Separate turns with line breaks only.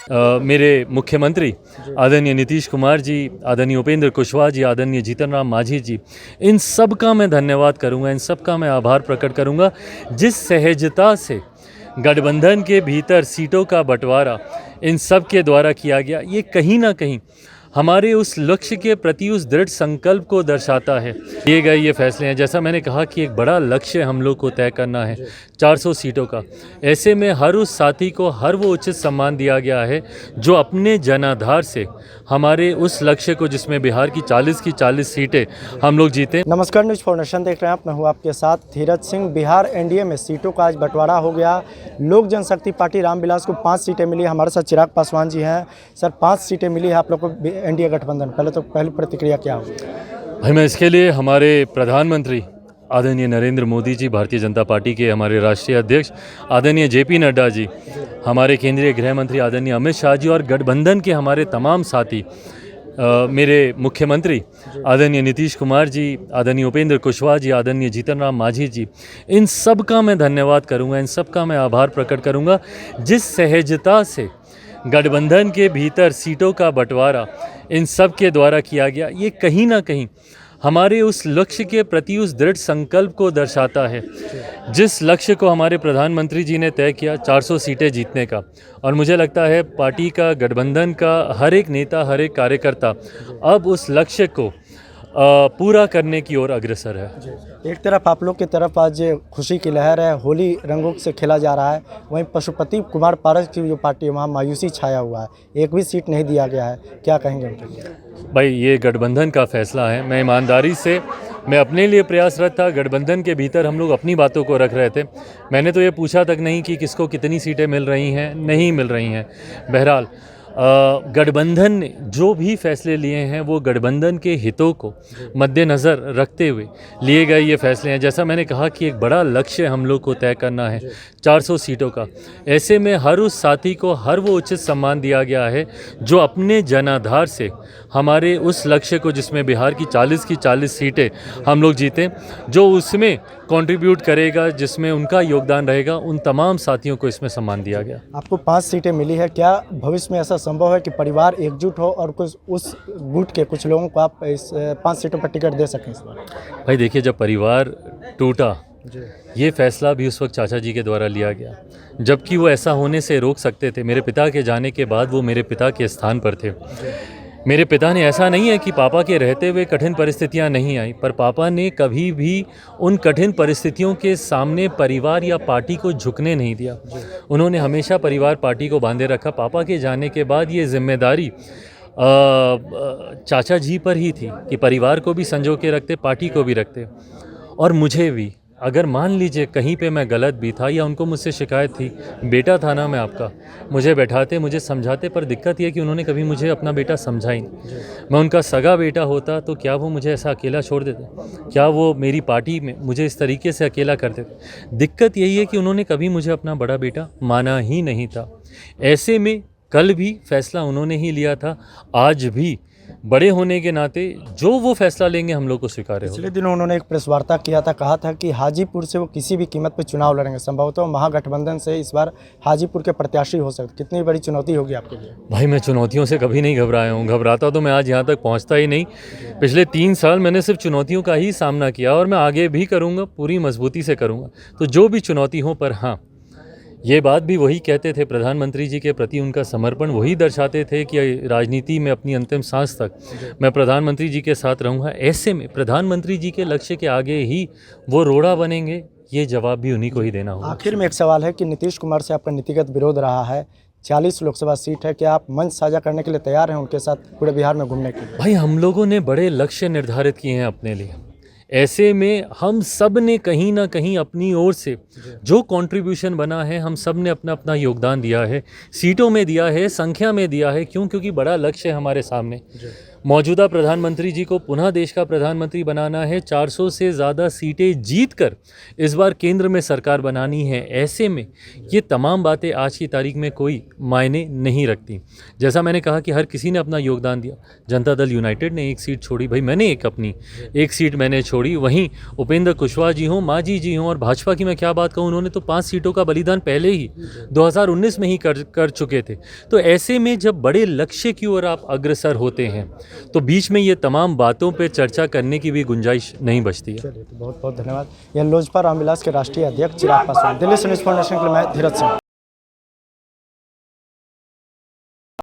मेरे मुख्यमंत्री आदरणीय नीतीश कुमार जी, आदरणीय उपेंद्र कुशवाहा जी, आदरणीय जीतन राम मांझी जी, इन सब का मैं धन्यवाद करूंगा, इन सब का मैं आभार प्रकट करूंगा। जिस सहजता से गठबंधन के भीतर सीटों का बंटवारा इन सब के द्वारा किया गया, ये कहीं ना कहीं हमारे उस लक्ष्य के प्रति उस दृढ़ संकल्प को दर्शाता है। लिए गए ये फैसले हैं, जैसा मैंने कहा कि एक बड़ा लक्ष्य हम लोग को तय करना है 400 सीटों का। ऐसे में हर उस साथी को हर वो उचित सम्मान दिया गया है जो अपने जनाधार से हमारे उस लक्ष्य को, जिसमें बिहार की 40 सीटें हम लोग जीते।
नमस्कार, न्यूज़ फॉर नेशन देख रहे हैं आप। मैं हूं आपके साथ धीरज सिंह। बिहार एनडीए में सीटों का आज बंटवारा हो गया। लोक जनशक्ति पार्टी रामविलास को 5 सीटें मिली। हमारे साथ चिराग पासवान जी हैं। सर, 5 सीटें मिली है आप लोग को एनडीए गठबंधन। पहली प्रतिक्रिया क्या होगी?
भाई, मैं इसके लिए हमारे प्रधानमंत्री आदरणीय नरेंद्र मोदी जी, भारतीय जनता पार्टी के हमारे राष्ट्रीय अध्यक्ष आदरणीय जेपी नड्डा जी, हमारे केंद्रीय गृह मंत्री आदरणीय अमित शाह जी और गठबंधन के हमारे तमाम साथी, मेरे मुख्यमंत्री आदरणीय नीतीश कुमार जी, आदरणीय उपेंद्र कुशवाहा जी, आदरणीय जीतन राम मांझी जी, इन सब का मैं धन्यवाद करूंगा, इन सब का मैं आभार प्रकट करूंगा। जिस सहजता से गठबंधन के भीतर सीटों का बंटवारा इन सब के द्वारा किया गया, ये कहीं ना कहीं हमारे उस लक्ष्य के प्रति उस दृढ़ संकल्प को दर्शाता है। जिस लक्ष्य को हमारे प्रधानमंत्री जी ने तय किया 400 सीटें जीतने का, और मुझे लगता है पार्टी का, गठबंधन का हर एक नेता, हर एक कार्यकर्ता अब उस लक्ष्य को पूरा करने की ओर अग्रसर है।
एक तरफ आप लोग की तरफ आज खुशी की लहर है, होली रंगों से खेला जा रहा है, वहीं पशुपति कुमार पारस की जो पार्टी है वहाँ मायूसी छाया हुआ है, एक भी सीट नहीं दिया गया है। क्या कहेंगे उनके लिए?
भाई, ये गठबंधन का फैसला है। मैं ईमानदारी से, मैं अपने लिए प्रयासरत था। गठबंधन के भीतर हम लोग अपनी बातों को रख रहे थे। मैंने तो ये पूछा तक नहीं कि किसको कितनी सीटें मिल रही हैं, नहीं मिल रही हैं। बहरहाल गठबंधन ने जो भी फैसले लिए हैं वो गठबंधन के हितों को मद्देनज़र रखते हुए लिए गए ये फैसले हैं। जैसा मैंने कहा कि एक बड़ा लक्ष्य हम लोग को तय करना है 400 सीटों का। ऐसे में हर उस साथी को हर वो उचित सम्मान दिया गया है जो अपने जनाधार से हमारे उस लक्ष्य को, जिसमें बिहार की 40 सीटें हम लोग जीते, जो उसमें कंट्रीब्यूट करेगा, जिसमें उनका योगदान रहेगा, उन तमाम साथियों को इसमें सम्मान दिया गया।
आपको 5 सीटें मिली है, क्या भविष्य में ऐसा संभव है कि परिवार एकजुट हो और कुछ उस गुट के कुछ लोगों को आप इस 5 सीटों पर टिकट दे सकें इस बार?
भाई देखिए, जब परिवार टूटा, ये फैसला भी उस वक्त चाचा जी के द्वारा लिया गया, जबकि वो ऐसा होने से रोक सकते थे। मेरे पिता के जाने के बाद वो मेरे पिता के स्थान पर थे। मेरे पिता ने, ऐसा नहीं है कि पापा के रहते हुए कठिन परिस्थितियां नहीं आई, पर पापा ने कभी भी उन कठिन परिस्थितियों के सामने परिवार या पार्टी को झुकने नहीं दिया। उन्होंने हमेशा परिवार, पार्टी को बांधे रखा। पापा के जाने के बाद ये जिम्मेदारी चाचा जी पर ही थी कि परिवार को भी संजो के रखते, पार्टी को भी रखते, और मुझे भी। अगर मान लीजिए कहीं पे मैं गलत भी था या उनको मुझसे शिकायत थी, बेटा था ना मैं आपका, मुझे बैठाते, मुझे समझाते, पर दिक्कत यह कि उन्होंने कभी मुझे अपना बेटा समझा ही नहीं। मैं उनका सगा बेटा होता तो क्या वो मुझे ऐसा अकेला छोड़ देते? क्या वो मेरी पार्टी में मुझे इस तरीके से अकेला कर देते? दिक्कत यही है कि उन्होंने कभी मुझे अपना बड़ा बेटा माना ही नहीं था। ऐसे में कल भी फैसला उन्होंने ही लिया था, आज भी बड़े होने के नाते जो वो फैसला लेंगे हम लोग को स्वीकार्य होगा।
पिछले दिनों उन्होंने एक प्रेस वार्ता किया था, कहा था कि हाजीपुर से वो किसी भी कीमत पर चुनाव लड़ेंगे, संभवतः महागठबंधन से इस बार हाजीपुर के प्रत्याशी हो सकते। कितनी बड़ी चुनौती होगी आपके लिए?
भाई, मैं चुनौतियों से कभी नहीं घबराया हूँ। घबराता तो मैं आज यहाँ तक पहुँचता ही नहीं। पिछले 3 साल मैंने सिर्फ चुनौतियों का ही सामना किया और मैं आगे भी करूँगा, पूरी मजबूती से करूँगा। तो जो भी चुनौती हो, पर हाँ, ये बात भी वही कहते थे, प्रधानमंत्री जी के प्रति उनका समर्पण वही दर्शाते थे कि राजनीति में अपनी अंतिम सांस तक मैं प्रधानमंत्री जी के साथ रहूँगा। ऐसे में प्रधानमंत्री जी के लक्ष्य के आगे ही वो रोड़ा बनेंगे, ये जवाब भी उन्हीं को ही देना होगा।
आखिर में एक सवाल है कि नीतीश कुमार से आपका नीतिगत विरोध रहा है, 40 लोकसभा सीट है, क्या आप मंच साझा करने के लिए तैयार हैं उनके साथ पूरे बिहार में घूमने के लिए?
भाई, हम लोगों ने बड़े लक्ष्य निर्धारित किए हैं अपने लिए। ऐसे में हम सब ने कहीं ना कहीं अपनी ओर से जो कंट्रीब्यूशन बना है, हम सब ने अपना अपना योगदान दिया है, सीटों में दिया है, संख्या में दिया है। क्यों? क्योंकि बड़ा लक्ष्य है हमारे सामने। मौजूदा प्रधानमंत्री जी को पुनः देश का प्रधानमंत्री बनाना है, 400 से ज़्यादा सीटें जीतकर इस बार केंद्र में सरकार बनानी है। ऐसे में ये तमाम बातें आज की तारीख में कोई मायने नहीं रखती। जैसा मैंने कहा कि हर किसी ने अपना योगदान दिया। जनता दल यूनाइटेड ने एक सीट छोड़ी, भाई मैंने एक सीट मैंने छोड़ी। वहीं उपेंद्र कुशवाहा जी हों, मांझी जी हों, और भाजपा की मैं क्या बात कहूँ, उन्होंने तो 5 सीटों का बलिदान पहले ही 2019 में ही कर चुके थे। तो ऐसे में जब बड़े लक्ष्य की ओर आप अग्रसर होते हैं तो बीच में ये तमाम बातों पे चर्चा करने की भी गुंजाइश नहीं बचती है।
चलिए, तो बहुत बहुत धन्यवाद। यह लोजपा रामविलास के राष्ट्रीय अध्यक्ष चिराग पासवान। दिल्ली से न्यूज़ फॉर नेशन के लिए मैं धीरज सिंह।